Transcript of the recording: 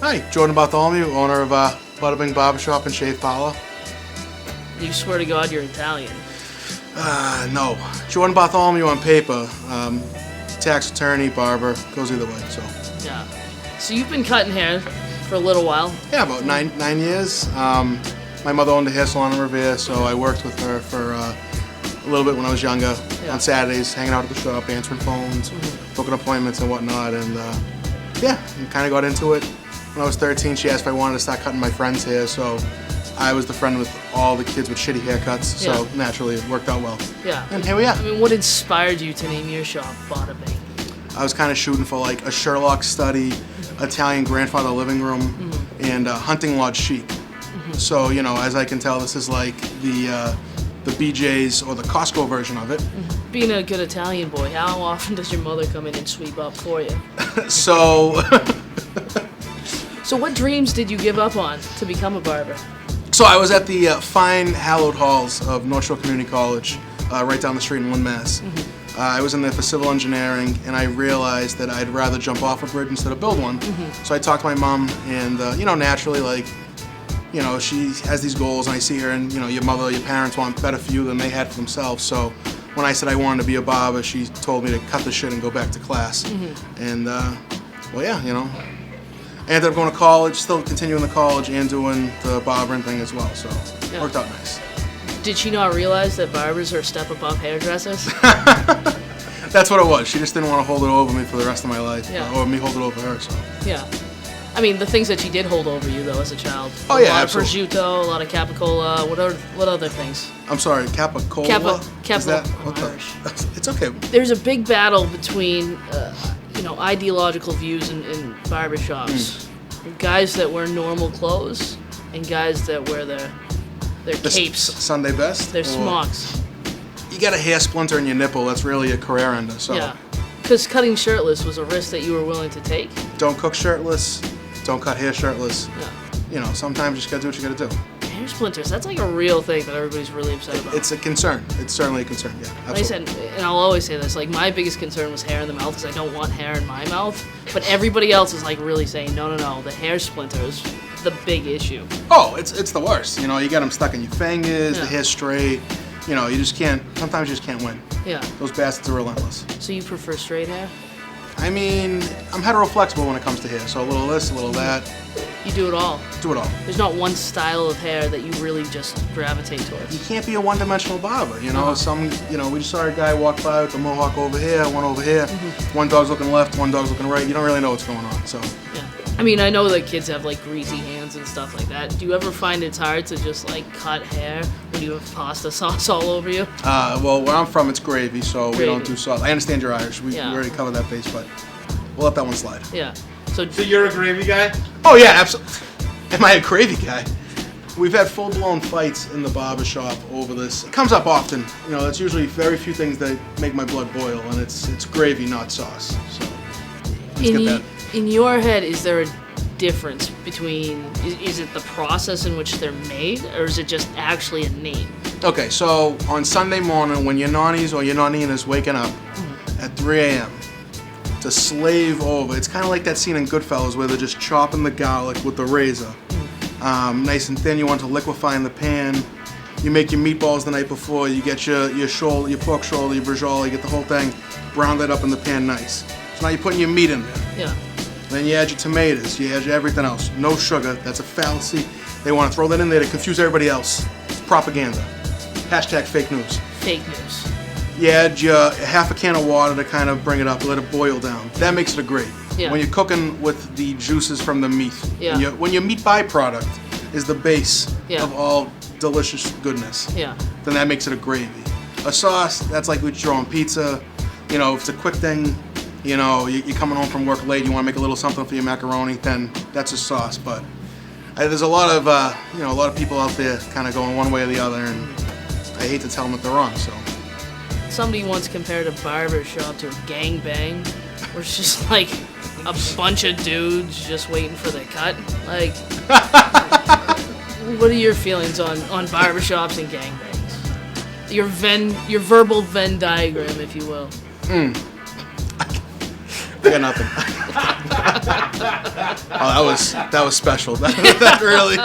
Hi, Jordan Bartholomew, owner of Badabing Barbershop and Shave Parlor. You swear to God you're Italian. No. Jordan Bartholomew on paper. Tax attorney, barber, goes either way, so. Yeah. So you've been cutting hair for a little while. Yeah, about nine years. My mother owned a hair salon in Revere, so I worked with her for a little bit when I was younger. Yeah. On Saturdays, hanging out at the shop, answering phones, booking appointments and whatnot, and kind of got into it. When I was 13, she asked if I wanted to start cutting my friends' hair, so I was the friend with all the kids with shitty haircuts, so naturally it worked out well. Yeah. And here we are. I mean, what inspired you to name your shop Badabing? I was kind of shooting for like a Sherlock study, Italian grandfather living room, and hunting lodge chic. So, you know, as I can tell, this is like the BJ's or the Costco version of it. Being a good Italian boy, how often does your mother come in and sweep up for you? So... So what dreams did you give up on to become a barber? So I was at the fine hallowed halls of North Shore Community College, right down the street in Lynn, Mass. I was in there for civil engineering, and I realized that I'd rather jump off a bridge instead of build one. So I talked to my mom, and you know, naturally, like, you know, she has these goals, and I see her, and you know, your mother, your parents want better for you than they had for themselves. So when I said I wanted to be a barber, she told me to cut the shit and go back to class. And well, yeah, you know. I ended up going to college, still continuing the college and doing the barbering thing as well, so it worked out nice. Did she not realize that barbers are a step above hairdressers? That's what it was. She just didn't want to hold it over me for the rest of my life, or me hold it over her, so. Yeah. I mean, the things that she did hold over you, though, as a child. Oh, yeah, A lot absolutely. of prosciutto, a lot of capicola, what other things? I'm sorry, capicola? Is that, what the? It's okay. There's a big battle between... you know, ideological views in barbershops. Guys that wear normal clothes and guys that wear their capes. Sunday best? Their smocks. You got a hair splinter in your nipple, that's really a career ender, so. Yeah. Because cutting shirtless was a risk that you were willing to take. Don't cook shirtless, don't cut hair shirtless. Yeah. You know, sometimes you just gotta do what you gotta do. Hair splinters, that's like a real thing that everybody's really upset about. It's a concern. It's certainly a concern, yeah. Absolutely. Like I said, and I'll always say this, like my biggest concern was hair in the mouth because I don't want hair in my mouth. But everybody else is like really saying, no, the hair splinter is the big issue. Oh, it's the worst. You know, you get them stuck in your fingers, the hair's straight. You know, you just can't, sometimes you just can't win. Yeah. Those bastards are relentless. So you prefer straight hair? I mean, I'm hetero-flexible when it comes to hair, so a little this, a little that. You do it all. Do it all. There's not one style of hair that you really just gravitate towards. You can't be a one-dimensional barber, you know. We just saw a guy walk by with the mohawk over here, one over here. One dog's looking left, one dog's looking right. You don't really know what's going on, so. Yeah. I mean, I know that kids have like greasy hands and stuff like that. Do you ever find it's hard to just like cut hair when you have pasta sauce all over you? Well, where I'm from, it's gravy, so we don't do sauce. I understand you're Irish. We already covered that base, but we'll let that one slide. Yeah. So you're a gravy guy? Oh yeah, absolutely. Am I a gravy guy? We've had full-blown fights in the barbershop over this. It comes up often. You know, it's usually very few things that make my blood boil, and it's gravy, not sauce. So let's get that. In your head, is there a difference between, is it the process in which they're made, or is it just actually a name? Okay, so on Sunday morning, when your nannies or your naninas waking up at 3 a.m. to slave over, it's kind of like that scene in Goodfellas where they're just chopping the garlic with the razor. Nice and thin, you want to liquefy in the pan. You make your meatballs the night before, you get your shoulder, your pork shoulder, your bresaola, you get the whole thing, brown that up in the pan nice. So now you're putting your meat in there. Yeah. Then you add your tomatoes, you add your everything else. No sugar, that's a fallacy. They want to throw that in there to confuse everybody else. It's propaganda. Hashtag fake news. Fake news. You add your half a can of water to kind of bring it up, let it boil down. That makes it a gravy. Yeah. When you're cooking with the juices from the meat. Yeah. When your meat byproduct is the base of all delicious goodness. Yeah. Then that makes it a gravy. A sauce, that's like we throw on pizza. You know, if it's a quick thing, you know, you're coming home from work late, you want to make a little something for your macaroni, then that's a sauce. But there's a lot of, a lot of people out there kind of going one way or the other, and I hate to tell them that they're wrong, so. Somebody once compared a barbershop to a gangbang, where it's just like a bunch of dudes just waiting for their cut. Like, what are your feelings on barbershops and gangbangs? Your verbal Venn diagram, if you will. I got nothing. Oh, that was special. That really.